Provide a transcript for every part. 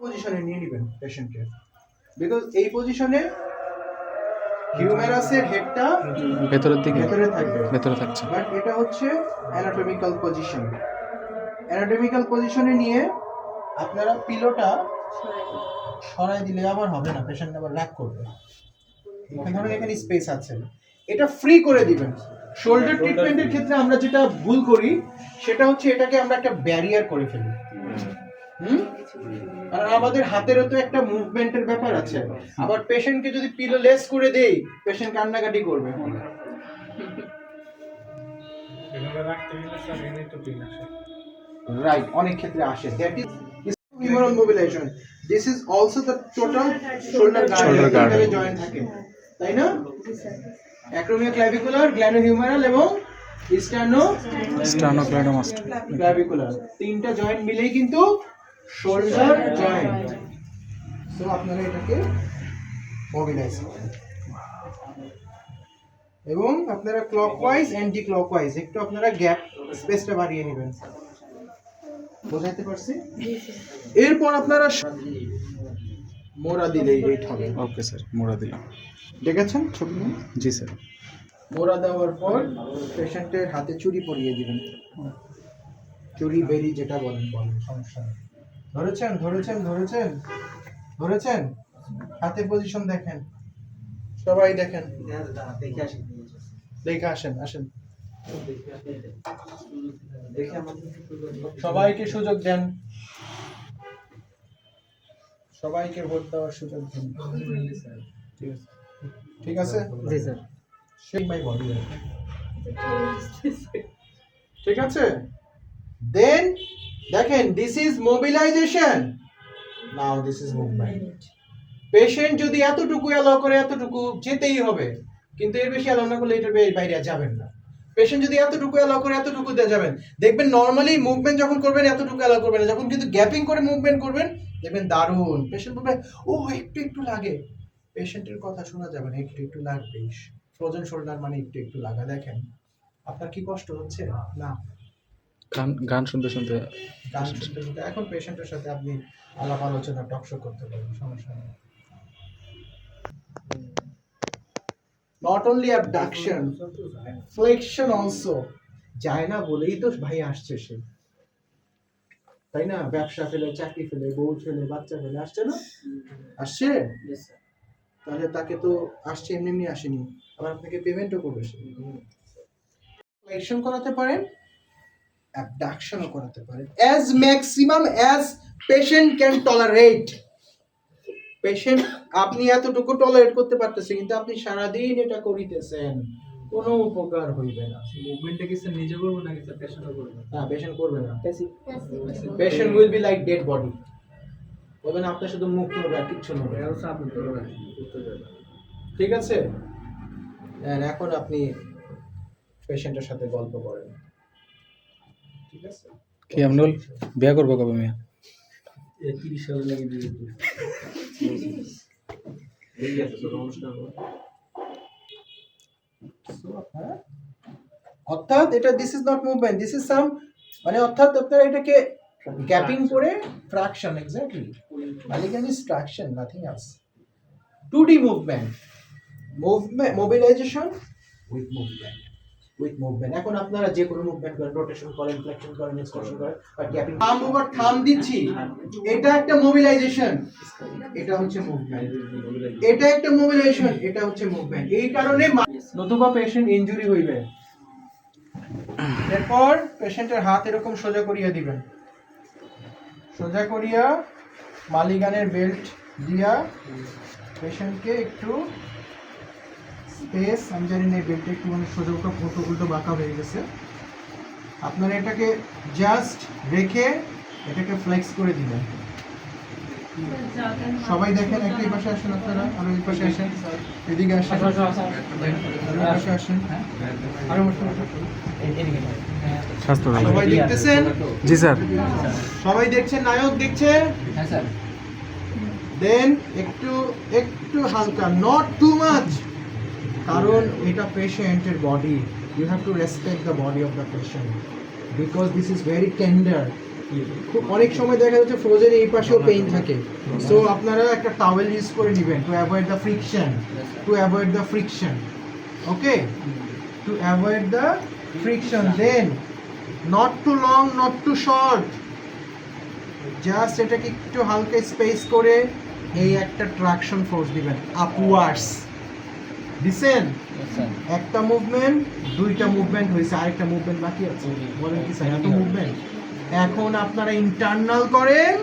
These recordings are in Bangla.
পজিশনে নিয়ে নেবেন পেশেন্টকে, বিকজ এই পজিশনে হিউমেরাসের হেডটা ভেতরের দিকে থাকবে, ভেতরে থাকছে। বাট এটা হচ্ছে অ্যানাটমিক্যাল পজিশন। অ্যানাটমিক্যাল পজিশনে নিয়ে আপনারা পিলোটা সরাই দিলে আবার হবে না, পেশেন্ট আবার রাগ করবে। এখানে ধরুন এখানে স্পেস আছে, এটা ফ্রি করে দিবেন। শোল্ডার ট্রিটমেন্টের ক্ষেত্রে আমরা যেটা ভুল করি সেটা হচ্ছে এটাকে আমরা একটা ব্যারিয়ার করে ফেলি। আর আমাদের হাতেরও তো একটা মুভমেন্টের ব্যাপার আছে। আবার পেশেন্টকে যদি পিলো লেস করে দেই, পেশেন্ট কান্নাকাটি করবে। রাইট, অনেক ক্ষেত্রে আসে। That is humeral mobilization. This is also the total shoulder guard joint থাকে, তাই না? acromioclavicular, glenohumeral এবং sternocleidomastoid তিনটা জয়েন্ট মিলেই কিন্তু শোল্ডার জয়েন্ট। সো আপনারা এটাকে মোবিলাইজ করেন এবং আপনারা ক্লকওয়াইজ অ্যান্টি ক্লকওয়াইজ একটু আপনারা গ্যাপ স্পেসটা বাড়িয়ে নেবেন। বোঝাতে পারছি? এরপর আপনারা মোড়া দিলেই রেট হবে। ওকে স্যার, মোড়া দিলাম। দেখেছেন ছবি? জি স্যার। মোড়া দেওয়ার পর পেশেন্টের হাতে চুড়ি পরিয়ে দিবেন। চুড়ি বেরি যেটা বলেন সমস্যা নেই। ধরেছেন হাতের পজিশন দেখেন, সবাই দেখেন, দেখে আসেন সবাইকে সুযোগ দেন, সবাইকে ভোট দেওয়ার সুযোগ দিন। ঠিক আছে? জি স্যার। Shake my body. ঠিক আছে? দেন দেখেন, this is mobilisation, now this is movement. Patient যদি এতটুকু অ্যালাউ করে এতটুকু যেতেই হবে, কিন্তু এর বেশি অ্যালাউ না করলে এটার বাইরে যাবেন না। পেশেন্ট যদি এতটুকু অ্যালাউ করে এতটুকু দিয়ে যাবেন, দেখবেন নরমালি মুভমেন্ট যখন করবেন এতটুকু অ্যালাউ করবেন না, যখন কিন্তু গ্যাপিং করে মুভমেন্ট করবেন দেখবেন দারুণ। পেশেন্ট বলবে ও একটু লাগে, পেশেন্টের কথা শোনা যাবে না, একটু লাগবে। ফ্রোজেন শোল্ডার মানে একটু লাগা। দেখেন আপনার কি কষ্ট হচ্ছে? না, গান শুনতে এখন পেশেন্টের সাথে আপনি আলাপ আলোচনা টকশো করতে পারবেন, সমস্যা নেই। Not only abduction, flexion also. যায় না বলেই তো ভাই আসছে সে, তাই না? ব্যবসা ফেলে, চাকরি ফেলে, বউ ফেলে, বাচ্চা ফেলে আসছে না? আসছে। তাহলে তাকে তো আসছে এমনি আসেনি, আবার আপনাকে পেমেন্টও করবে সে। ফ্লেকশন করাতে পারেন, অ্যাবডাকশনও করাতে পারেন, as maximum as patient can tolerate. Patient আপনি এতটুকু টলারেট করতে পারতেছে, কিন্তু আপনি সারাদিন এটা করিতেছেন, কোনো উপকার হইবে না। মুভমেন্টটা কি স্যার নিজে করব নাকি স্যার পেশেন্টও করবে? না, পেশেন্ট করবে না। Patient will be like dead body. বলবেন আপনার শুধু মুখ করবে আর কিচ্ছু নয়, আপনি করবেন। ঠিক আছে? এখন আপনি পেশেন্টের সাথে গল্প করেন, ঠিক আছে? কি আমনুল বিয়া করবো কবে মিয়া? 30 সাল লাগে দিয়ে অর্থাৎ এটা this is not movement, this is some, মানে অর্থাৎ আপনারা এটাকে গ্যাপিং করে ফ্র্যাকশন, এক্স্যাক্টলি মালিকান is fraction, nothing else. 2D movement, mobilisation with movement. এখন আপনারা যে কোনো মুভমেন্ট করেন, রোটেশন করেন, ফ্লেকশন করেন, এক্সটেনশন করেন, বাট গ্যাপিং, থাম ওভার থাম দিচ্ছি, এটা একটা মোবিলাইজেশন, এটা হচ্ছে মুভমেন্ট। এটা একটা মোবিলাইজেশন, এটা হচ্ছে মুভমেন্ট। এই কারণে নতুবা পেশেন্ট ইনজুরি হইবে। এরপর পেশেন্টের হাত এরকম সোজা করিয়া দিবেন, সোজা করিয়া মালিগানের বেল্ট দিয়া পেশেন্টকে একটু স্পেস, আমি জানি না এই বেল্টটা একটু মানে সোজা উল্টো বাঁকা হয়ে গেছে, আপনারা এটাকে জাস্ট রেখে এটাকে ফ্লেক্স করে দিবেন। সবাই দেখেন, একটা এই পাশে আসেন, আপনারা আরো এই পাশে আসেন, এদিকে আসেন, আরো এই পাশে আসেন, আরো সবাই দেখতেছেন? জি স্যার। সবাই দেখছেন? নায়ক দেখছে? হ্যাঁ স্যার। দেন একটু হালকা, নট টু মাচ, কারণ এটা পেশেন্টের body, you have to respect the body of the patient, because this is very tender. অনেক সময় দেখা যাচ্ছে ফ্রোজেন এই পাশেও পেইন থাকে, সো আপনারা একটা টাওয়েল ইউজ করে নেবেন to avoid the friction, okay, to avoid the friction. Then not too long, not too short, just এটাকে একটু হালকা স্পেস করে এই একটা ট্রাকশন ফোর্স দিবেন আপওয়ার্ডস। দিছেন একটা মুভমেন্ট, দুইটা মুভমেন্ট হয়েছে, আরেকটা মুভমেন্ট বাকি আছে। বলেন কি স্যার, এত মুভমেন্ট? এখন আপনারা ইন্টারনাল করেন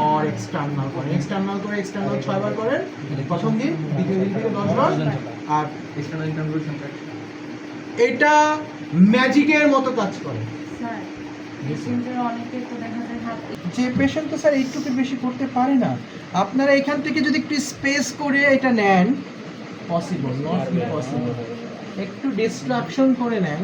আর এক্সটার্নাল করেন, এক্সটার্নাল করে এক্সটার্নাল 6 বার করেন প্রথম দিন, দ্বিতীয় দিন থেকে 10 বার। আর এক্সটার্নাল ইন্টারনাল এটা ম্যাজিকের মতো কাজ করে। স্যার পেশেন্টের অনেকে তো দেখা যায় হাত যে পেশেন্ট তো স্যার এইটুকু বেশি করতে পারে না, আপনারা এখান থেকে যদি একটু স্পেস করে এটা নেন, পসিবল, নট ইম্পসিবল, একটু ডিস্ট্রাকশন করে নেন,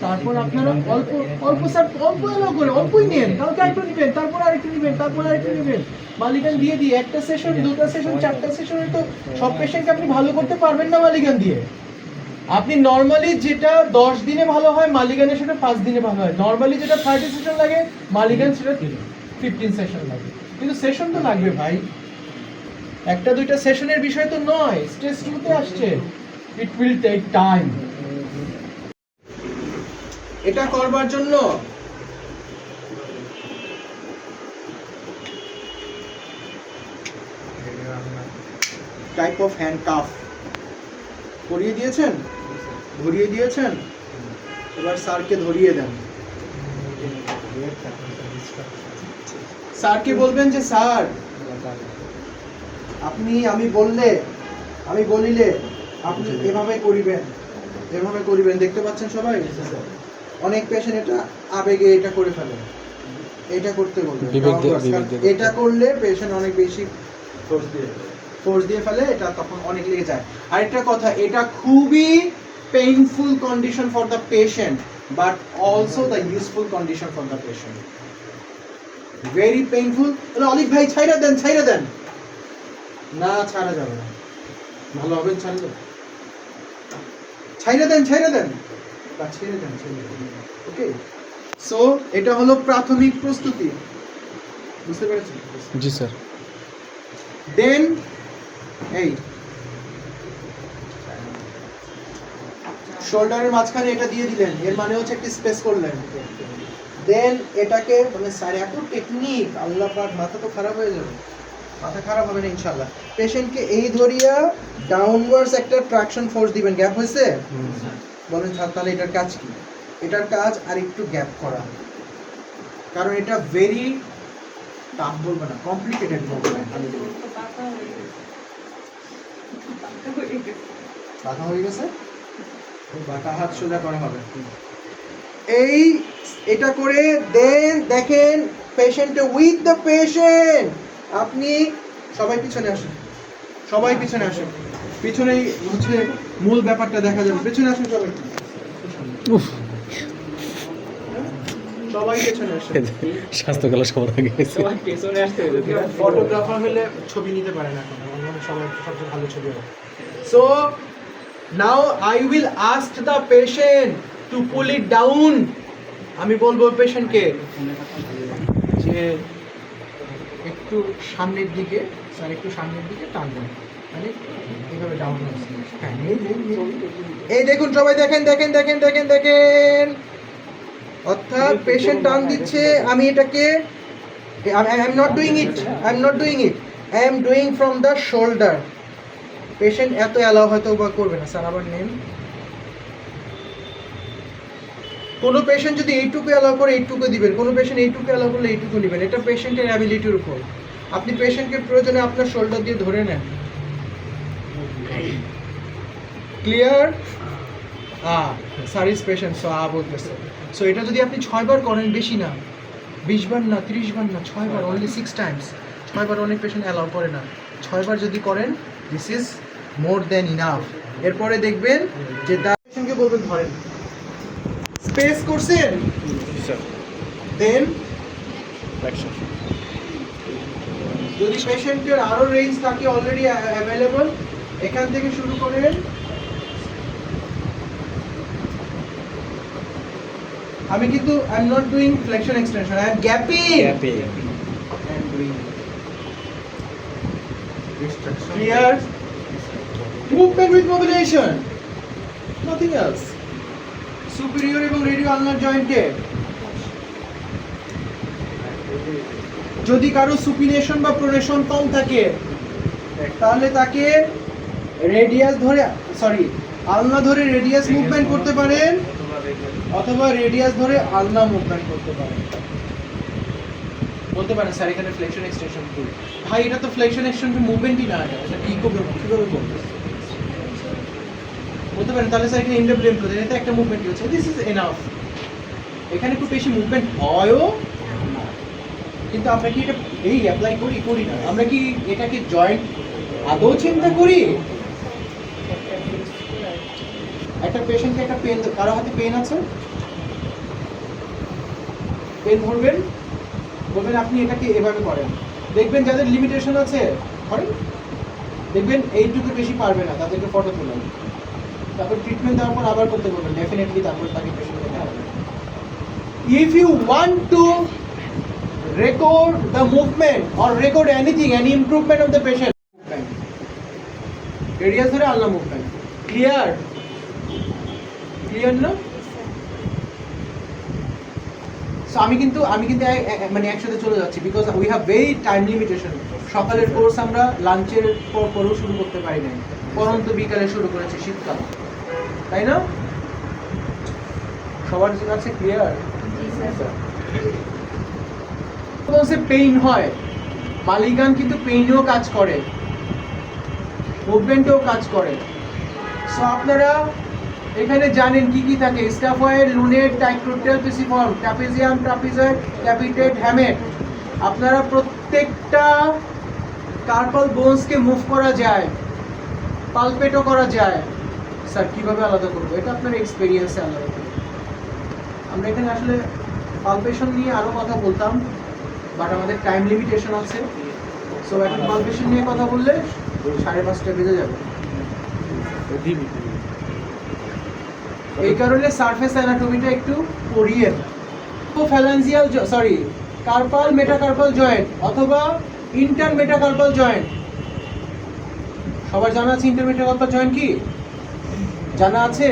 তারপর আপনারা অল্প অল্প স্যার অল্প এলো করে অল্পই নেন, কালকে একটু নেবেন, তারপর আরেকটু নেবেন, তারপর আরেকটু নেবেন, মালিকান দিয়ে দিয়ে একটা সেশন, দুটো সেশন, চারটা সেশনে তো সব পেশেন্টকে আপনি ভালো করতে পারবেন না মালিকান দিয়ে। আপনি নর্মালি যেটা 10 দিনে ভালো হয়, মালিকানে সেটা 5 দিনে ভালো হয়। নর্মালি যেটা 30 সেশন লাগে, মালিকান সেটা 15 সেশন লাগে। কিন্তু সেশন তো লাগবে ভাই, একটা দুইটা সেশনের বিষয় তো নয়, স্টেজ 2 তে আসছে, ইট উইল টেক টাইম। এটা করবার জন্য টাইপ অফ হ্যান্ডকাফ করিয়ে দিয়েছেন, ধরিয়ে দিয়েছেন, এবার স্যারকে ধরিয়ে দেন। স্যারকে বলবেন যে স্যার আপনি, আমি বলিলে আপনি এভাবে করিবেন, এভাবে করিবেন। দেখতে পাচ্ছেন সবাই, অনেক পেশেন্ট এটা আবেগে এটা করে ফেলে, এটা করতে বলবেন। এটা করলে পেশেন্ট অনেক বেশি ফোর্স দিয়ে ফেলে, এটা তখন অনেক লেগে যায়। আরেকটা কথা, এটা খুবই painful condition for the patient, but also the useful condition for the patient. Very painful. অলিক ভাই ছাইরা দেন, ছাইরা দেন। না, ছাড়া যাবে না, ভালো হবে ছাড়লে, ছাইরা দেন, ছাইরা দেন, বা ছেড়ে দেন, ছেড়ে দেন। ওকে, সো এটা হলো প্রাথমিক প্রস্তুতি, বুঝতে পেরেছেন? জি স্যার। দেন এই শোল্ডারের মাঝখানে এটা দিয়ে দিলেন, এর মানে হচ্ছে একটা স্পেস করলেন। দেন এটাকে, মানে স্যার এত টেকনিক, আল্লাহ পাক, মাথা তো খারাপ হয়ে যাবে। মাথা খারাপ হবে না ইনশাআল্লাহ। পেশেন্টকে এই ধরিয়া ডাউনওয়ার্ডস একটা ট্রাকশন ফোর্স দিবেন। গ্যাপ হয়েছে? বলেন স্যার তাহলে এটার কাজ কি? এটার কাজ আর একটু গ্যাপ করা, কারণ এটা ভেরি টাফ বলবো না, কমপ্লিকেটেড বলবো না, বাঁকা হয়ে গেছে, বাঁকা হাত সোজা করা হবে। এই এটা করে দেন দেখেন পেশেন্টে, উইথ দ্য পেশেন্ট, আপনি সবাই পিছনে আসেন, সবাই পিছনে আসেন, পিছনেই হচ্ছে মূল ব্যাপারটা দেখা যাবে। পিছনে আসেন সবাই, সবাই পেছনে আসেন। স্বাস্থ্যকলা সবার আগে সবাই পেছনে আসতে হবে। ফটোগ্রাফার হলে ছবি নিতে পারে না এখন, মানে সবাই সবচেয়ে ভালো ছবি হবে। So now I will ask the patient to pool it down. আমি বলবো পেশেন্টকে যে একটু সামনের দিকে, স্যার একটু সামনের দিকে টানবেন, মানে এইভাবে ডাউন হচ্ছে। হ্যাঁ, এই দেখুন সবাই, দেখেন দেখেন দেখেন দেখেন দেখেন, অর্থাৎ পেশেন্ট টান দিচ্ছে, আমি এটাকে, I am not doing it, I am not doing it, I am doing from the shoulder. Patient এত অ্যালাউ হয়তো বা করবে না, স্যার আবার নেন। কোনো পেশেন্ট যদি এইটুকু অ্যালাউ করে এইটুকু দিবেন, কোনো পেশেন্ট এইটুকু অ্যালাউ করলে এইটুকু নেবেন, এটা পেশেন্টের অ্যাবিলিটির উপর। আপনি পেশেন্টকে প্রয়োজনে আপনার শোল্ডার দিয়ে ধরে নেন। Clear? Sir is patient, so বলতেছে। সো এটা যদি আপনি 6 বার করেন, বেশি না, 20 বার না, 30 বার না, 6 বার, অনলি 6 টাইমস। 6 বার অনেক পেশেন্ট অ্যালাউ করে না, 6 বার যদি করেন, this is more then enough. এরপরে দেখবেন যে তার পেশেন্টকে বলবেন ধরেন, স্পেস করছেন, দেন যদি পেশেন্টের আরো রেঞ্জ থাকে অলরেডি অ্যাভেলেবল, এখান থেকে শুরু করেন, আমি কিন্তু I am not doing flexion extension, I am gapping. Clear? Movement with mobilization. Nothing else. Superior এবং রেডিও আলনার জয়েন্টে যদি কারো সুপিনেশন বা প্রোনেশন কম থাকে তাহলে তাকে রেডিয়াস ধরে আলনা ধরে রেডিয়াস মুভমেন্ট করতে পারেন অথবা রেডিয়াস ধরে আলনা মুভমেন্ট করতে পারেন। বলতে পারেন স্যার এখানে ফ্লেকশন এক্সটেনশন কি? ভাই এটা তো ফ্লেকশন এক্সটেনশন মুভমেন্টই না, এটা কি করবে কিভাবে করবে? বলতে পারেন তাহলে স্যার এখানে ইন্ডার ব্লেম করতে এটা একটা মুভমেন্টই হচ্ছে, দিস ইজ এনাফ। এখানে খুব বেশি মুভমেন্ট হয়ও না, কিন্তু আমরা কি এটা এই অ্যাপ্লাই করি না? আমরা কি এটাকে জয়েন্ট আদৌ চিন্তা করি? একটা পেশেন্টকে একটা পেন, কারো হাতে পেন আছে, পেন ধরবেন, বলবেন আপনি এটাকে এভাবে করেন, দেখবেন যাদের লিমিটেশন আছে করেন, দেখবেন এইটুকু বেশি পারবে না, তাদেরকে ফটো তুলেন, তারপর ট্রিটমেন্ট দেওয়ার পর আবার করতে বলবেন, ডেফিনেটলি তারপর তাকে পেশেন্ট দেখা হবে। If you want to record the movement or record anything, any improvement of the patient, radius ধরে আলনা মুভমেন্ট, ক্লিয়ার? ক্লিয়ার না? সো আমি কিন্তু মানে একসাথে চলে যাচ্ছি because we have very time limitation. সকালের কোর্স আমরা লাঞ্চের পরও শুরু করতে পারি নাই, পরন্ত বিকালে শুরু করেছি শীতকাল, তাই না? সবার কাছে ক্লিয়ার? পেইন হয়, মালিগান কিন্তু পেইনও কাজ করে, মুভমেন্টও কাজ করে। সো আপনারা এখানে জানেন কি কি থাকে, scaphoid, lunate, triquetral, pisiform, trapezium, trapezoid, capitate, hamate. আপনারা প্রত্যেকটা কার্পাল বোনসকে মুভ করা যায়, পালপেটও করা যায়। স্যার কিভাবে আলাদা করবো? এটা আপনার এক্সপেরিয়েন্সে আলাদা করবো। আমরা এখানে আসলে পালপেশন নিয়ে আরও কথা বলতাম, বাট আমাদের টাইম লিমিটেশন আছে। সো এখন পালপেশন নিয়ে কথা বললে 5:30 বেজে যাবে। এই কারণে সারফেস অ্যানাটমিটা একটু পড়িয়ে, ফ্যালাঞ্জিয়াল কার্পাল মেটাকার্পাল জয়েন্ট অথবা ইন্টার মেটাকার্পাল জয়েন্ট। সবার জানা আছে ইন্টার মেটাকার্পাল জয়েন্ট কি? জানা আছে?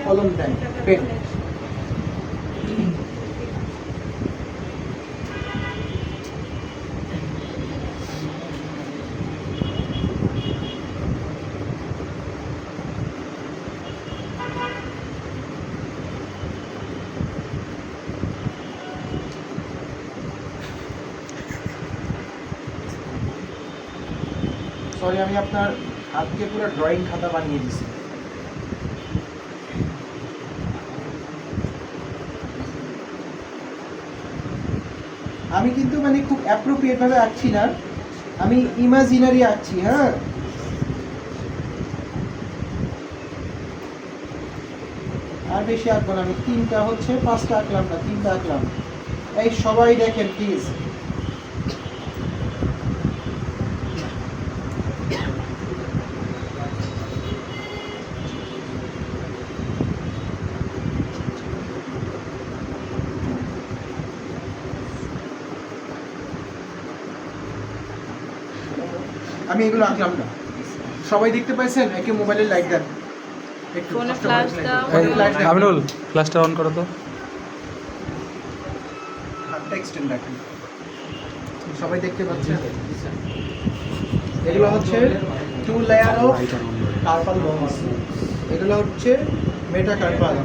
কলম দেন, পেন। সরি আমি আপনার হাতকে পুরো ড্রয়িং খাতা বানিয়ে দিছি। আমি কিন্তু মানে খুব অ্যাপ্রোপ্রিয়েট ভাবে আঁকছি না, আমি ইমাজিনারি আঁকছি। হ্যাঁ, আর বেশি আঁকবো না আমি, 3টা হচ্ছে 5টা আঁকলাম না, 3টা আঁকলাম। এই সবাই দেখেন প্লিজ। আমি এগুলো আঁকলাম না, সবাই দেখতে পাইছেন? একে মোবাইলের লাইট দেন, একটু ফোনে ফ্ল্যাশ দাও। আমিনুল ফ্ল্যাশটা অন করো তো। হাতটা এক্সটেন্ড রাখেন, সবাই দেখতে পাচ্ছেন? এগুলো হচ্ছে 2 লেয়ার অফ কার্পাল বোনস, এগুলো হচ্ছে মেটাকার্পাল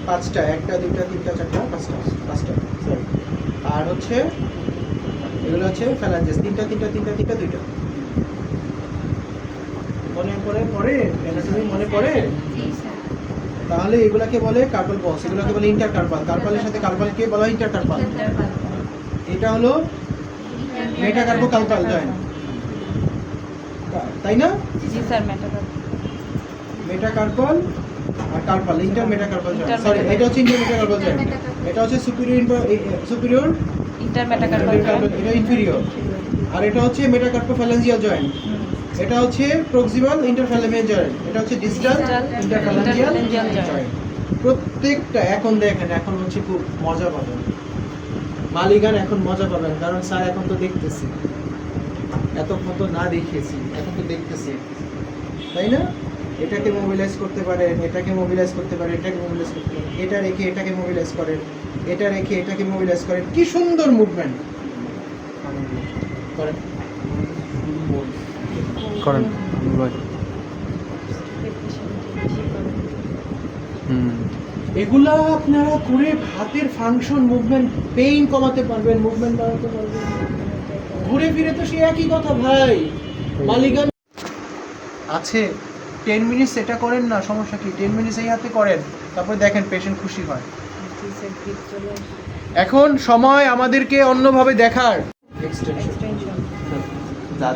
5টা, 1টা 2টা 3টা 4টা 5টা, সরি। আর হচ্ছে এগুলো হচ্ছে ফ্যালাঞ্জেস, 3টা 2টা। পরে অ্যানাটমি মনে পড়ে? তাহলে এগুলাকে বলে কার্পাল বোনস, এগুলোকে বলে ইন্টারকার্পাল। কার্পালের সাথে কার্পালকে বলা হয় ইন্টারকার্পাল। এটা হলো মেটাকার্পাল জয়েন্ট, তাই না? জি স্যার, মেটাকার্পাল আর carpal, inter metacarpal joint. Sorry, এটা হচ্ছে ইন্টার মেটাকার্পাল জয়েন্ট, এটা হচ্ছে সুপিরিয়র ইন্টার মেটাকার্পাল জয়েন্ট, এটা ইনফেরিয়র। আর এটা হচ্ছে মেটাকার্পাল ফ্যালাঞ্জিয়াল জয়েন্ট, এটা হচ্ছে প্রক্সিমাল ইন্টারফ্যালামিয়াল জয়েন্ট, এটা হচ্ছে ডিস্টাল ইন্টারফ্যালাঞ্জিয়াল জয়েন্ট। প্রত্যেকটা এখন দেখেন, এখন হচ্ছে খুব মজা পাবেন মালিগান, এখন মজা পাবেন, কারণ স্যার এখন তো দেখতেছি, এতক্ষণ তো না দেখিয়েছি, এখন তো দেখতেছি, তাই না? এটাকে মোবিলাইজ করতে পারেন, এটাকে মোবিলাইজ করতে পারেন, এটাকে মোবিলাইজ করতে পারেন, এটা রেখে এটাকে মোবিলাইজ করেন, এটা রেখে এটাকে মোবিলাইজ করেন, কি সুন্দর মুভমেন্ট করেন। করেন ভাই। হুম। এগুলা আপনারা করে হাতের ফাংশন, মুভমেন্ট, পেইন কমাতে পারবেন, মুভমেন্ট বাড়াতে পারবেন। ঘুরে ফিরে তো সেই একই কথা ভাই। মালিগান আছে 10 মিনিটস এটা করেন না, সমস্যা কি? 10 মিনিটস এই হাতে করেন, তারপর দেখেন পেশেন্ট খুশি হয়। এখন সময় আমাদেরকে অন্যভাবে দেখার। এক্সটেনশন,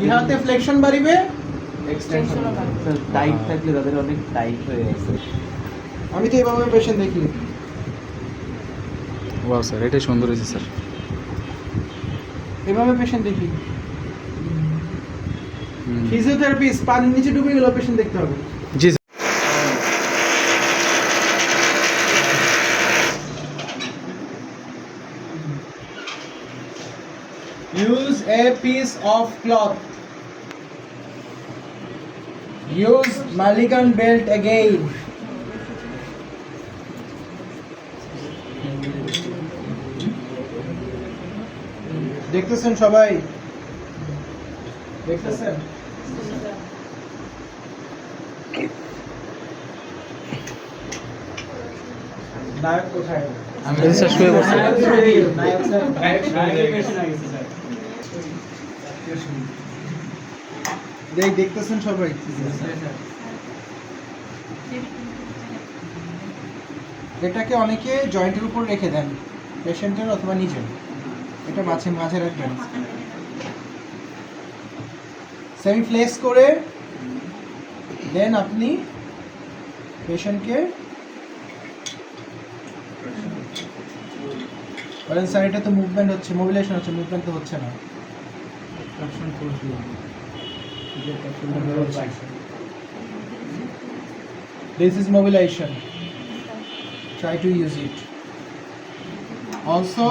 এই হাতে ফ্লেকশন বাড়িবে, এক্সটেনশন টাইট থাকলে তাদের অনেক টাইট হয়ে গেছে। আমি তো এইভাবে পেশেন্ট দেখি। ওয়াও স্যার, এটাই সুন্দর হয়েছে স্যার। এভাবে পেশেন্ট দেখি। হুম। ফিজিওথেরাপিস্ট পানির নিচে ডুবে গেল পেশেন্ট দেখতে হবে। জি sir. Use a piece of cloth. Use Malikan belt again. দেখতেছেন সবাই? দেখতেছেন? নায়ক কোথায়? এই স্যার শুয়ে পড়ছে। দেখতেছেন সবাই? এটাকে অনেকে জয়েন্টের উপর রেখে দেন, পেশেন্টের অথবা নিজের, এটা মাঝে মাঝে রাখবেন। সেমি ফ্লেক্স করে দেন আপনি পেশেন্টকে বলেন, স্যার এটা তো মুভমেন্ট হচ্ছে, মোবিলাইজেশন হচ্ছে, মুভমেন্ট তো হচ্ছে না। This is mobilization. Try to use it. Also,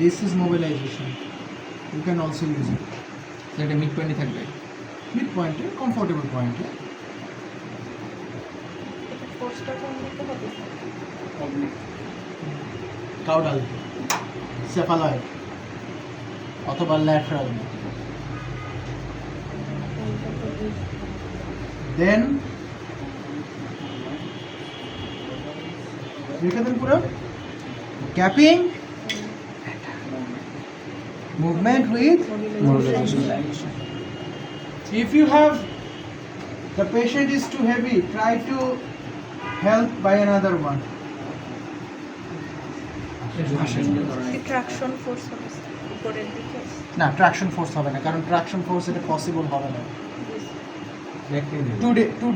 this is mobilization. You can also use it. এটা মিড পয়েন্টে থাকবে। Mid point, comfortable point. Caudal, cephaloid, অথবা lateral. Then রেখে দেন পুরো gapping, movement with mobilization. If you have the patient is too heavy, try to help by another one. Traction force হবে উপরের দিকে। না, ট্রাকশন ফোর্স হবে না, কারণ ট্রাকশন ফোর্স এটা পসিবল হবে না।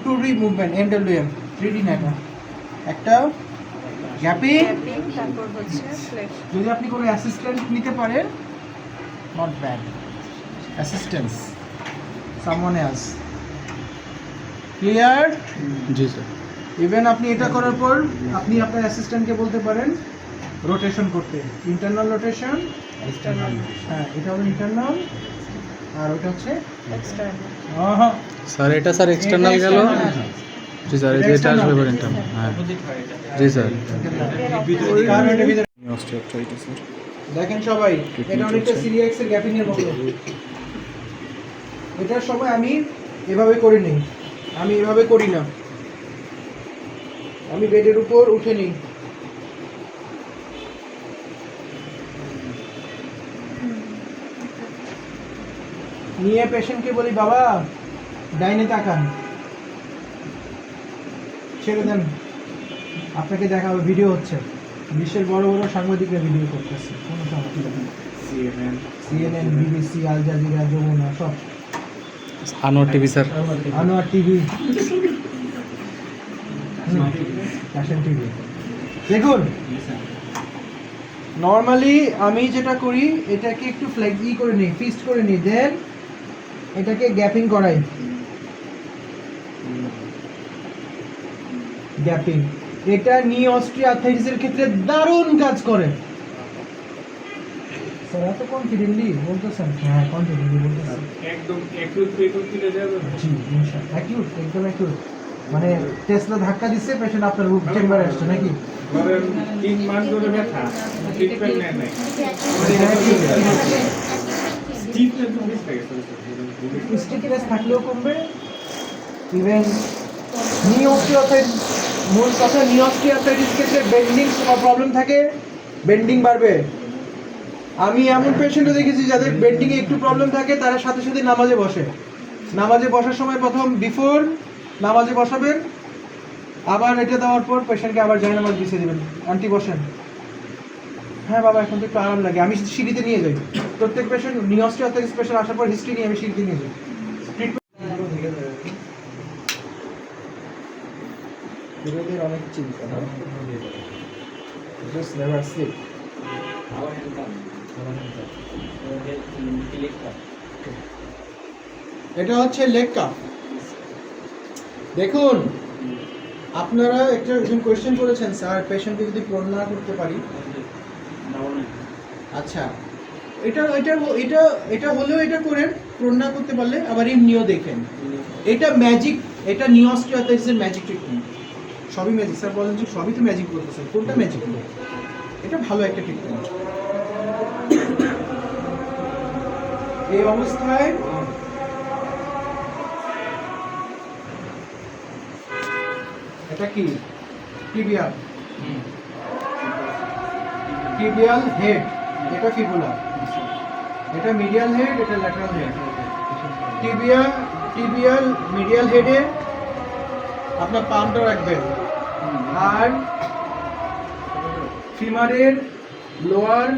2D মুভমেন্ট, NWM 3D না, একটা গ্যাপিং, তারপর হচ্ছে ফ্লেক্স। যদি আপনি কোনো অ্যাসিস্ট্যান্ট নিতে পারেন, not bad, assistance, someone else. Clear? G sir. Even আপনি এটা করার পর আপনি আপনার অ্যাসিস্ট্যান্টকে বলতে পারেন রোটেশন করতে, ইন্টারনাল রোটেশন, এক্সটার্নাল হ্যাঁ এটা হলো ইন্টারনাল, আর ওটা হচ্ছে এক্সটার্নাল। স্যার এটা স্যার এক্সটার্নাল গেল। জি স্যার, এই যে এটা আসবে এবার ইন্টারনাল। হ্যাঁ জি স্যার। কারণ এটা ভিতরে অস্টিওআর্থ্রাইটিস স্যার। দেখেন সবাই, এটা অনেকটা সিরিয়াক্স এর গ্যাপিং এর মতো। এটার সময় আমি এভাবে করি নি, আমি এভাবে করি না, আমি বেডের উপর উঠে নিই। নিয়ে পেশেন্টকে বলি, বাবা ডাইনে তাকান, ছেড়ে দেন, আপনাকে দেখাবো, ভিডিও হচ্ছে, বিশ্বের বড় বড় সাংবাদিকরা ভিডিও করতেছে, কোনো সমস্যা নেই, CNN, BBC, Al Jazeera, Jamuna, সব, Anwar TV sir. Anwar TV, fashion TV. দেখুন নর্মালি আমি যেটা করি, এটাকে একটু ফ্লেক্সি করে নিই, ফিস্ট করে নিই, দেন এটাকে গ্যাপিং করাই, গ্যাপিং এটা নি অস্টিওআর্থ্রাইটিসের ক্ষেত্রে দারুণ কাজ করে। স্যার এত কনফিডেন্টলি বলতেছেন? হ্যাঁ কনফিডেন্টলি বলতেছেন। একদম অ্যাকিউট পেটও ফিরে যাবে না। জি ইনশাআল্লাহ অ্যাকিউট, একদম অ্যাকিউট। মানে টেসলা ধাক্কা দিচ্ছে, পেশেন্ট আপনার চেম্বারে আসছে নাকি? ধরেন 3 মাস ধরে ব্যথা, ট্রিটমেন্ট নেয় নাই। স্টিফনেস তো বেশি থাকে স্যার। স্টিফনেস থাকলেও কমবে। ইভেন নি অস্টিওআর্থ্রাইটিস, মূল কথা নি অস্টিওআর্থ্রাইটিস ক্ষেত্রে বেন্ডিং প্রবলেম থাকে, বেন্ডিং বাড়বে। আমি এমন পেশেন্টও দেখেছি যাদের বেন্ডিং এ একটু প্রবলেম থাকে, তারা সাথে সাথে নামাজে বসে। নামাজে বসার সময় প্রথম বিফোর নামাজে বসাবেন, আবার এটা দেওয়ার পর পেশেন্টকে আবার জায় নামাজ বিছিয়ে দেবেন। আন্টি বসেন। হ্যাঁ বাবা এখন তো একটু আরাম লাগে, আমি সিঁড়িতে নিয়ে যাই। প্রত্যেক পেশেন্ট নি অস্টিওআর্থ্রাইটিস পেশেন্ট আসার পর হিস্ট্রি নিয়ে আমি সিঁড়িতে নিয়ে যাই। বিরোধীর অনেক চিন্তা, জাস্ট নেভার স্লিপ। এটা হচ্ছে লেগ কাপ। দেখুন আপনারা একটা কোয়েশ্চেন করেছেন, স্যার পেশেন্টকে যদি প্রণ না করতে পারি। আচ্ছা এটা এটা এটা এটা হলেও এটা করেন, প্রণ না করতে পারলে আবার এমনিও দেখেন। এটা ম্যাজিক, এটা নি অস্টিওআর্থ্রাইটিসের ম্যাজিক ট্রিটমেন্ট। সবই ম্যাজিক। স্যার বলেন যে সবই তো ম্যাজিক বলতেছেন, কোনটা ম্যাজিক? এটা ভালো একটা ট্রিটমেন্ট। এই অবস্থায় এটা কি টিবিয়াল, টিবিয়াল হেড, এটা ফিবুলা, এটা মিডিয়াল হেড, এটা ল্যাটারাল হেড। টিবিয়াল মিডিয়াল হেডে আপনার পামটা রাখবেন, আর ফিমারের লোয়ার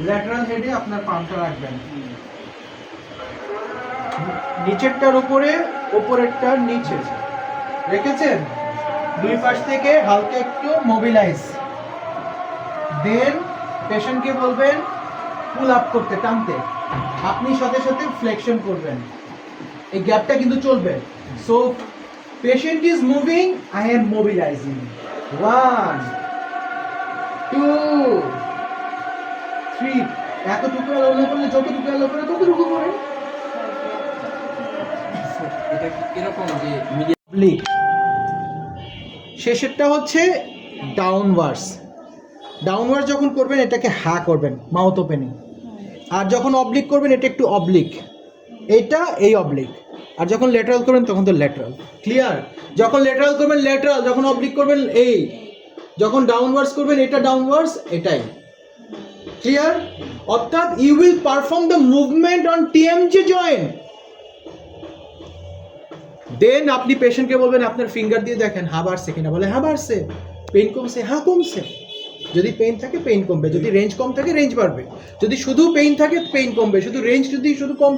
ল্যাটারাল হেডে আপনার পামটা রাখবেন। নিচেরটার উপরে, ওপরেরটার নিচে রেখেছেন। দুই পাশ থেকে হালকা একটু মোবিলাইজ, দেন পেশেন্টকে বলবেন পুল আপ করতে, টানতে। আপনি সাথে সাথে ফ্লেকশন করবেন, এই গ্যাপটা কিন্তু চলবে। So patient is moving, I am mobilising. 1 2 3। এতটুকু অ্যালাউ করলে, যতটুকু অ্যালাউ করে ততটুকু করে। এটা কিরকম যে অবলিক, শেষেরটা হচ্ছে ডাউনওয়ার্ডস। ডাউনওয়ার্ডস যখন করবেন এটাকে হা করবেন, মাউথ ওপেনিং। আর যখন অবলিক করবেন এটা একটু অবলিক, এটা এই অবলিক। আর যখন ল্যাটারাল করবেন তখন তো ল্যাটারাল। ক্লিয়ার? যখন ল্যাটারাল করবেন ল্যাটারাল, যখন অবলিক করবেন এই, যখন ডাউনওয়ার্ডস করবেন এটা ডাউনওয়ার্ডস, এটাই। ক্লিয়ার? অর্থাৎ you will perform the movement on TMG joint. Then আপনি পেশেন্টকে বলবেন আপনার ফিঙ্গার দিয়ে দেখেন হা বাড়ছে কিনা। বলে হা বাড়ছে, পেইন কমছে, হ্যাঁ কমছে। যদি পেইন থাকে পেইন কমবে, যদি রেঞ্জ কম থাকে রেঞ্জ বাড়বে। যদি শুধু পেইন থাকে পেইন কমবে, শুধু রেঞ্জ যদি শুধু কম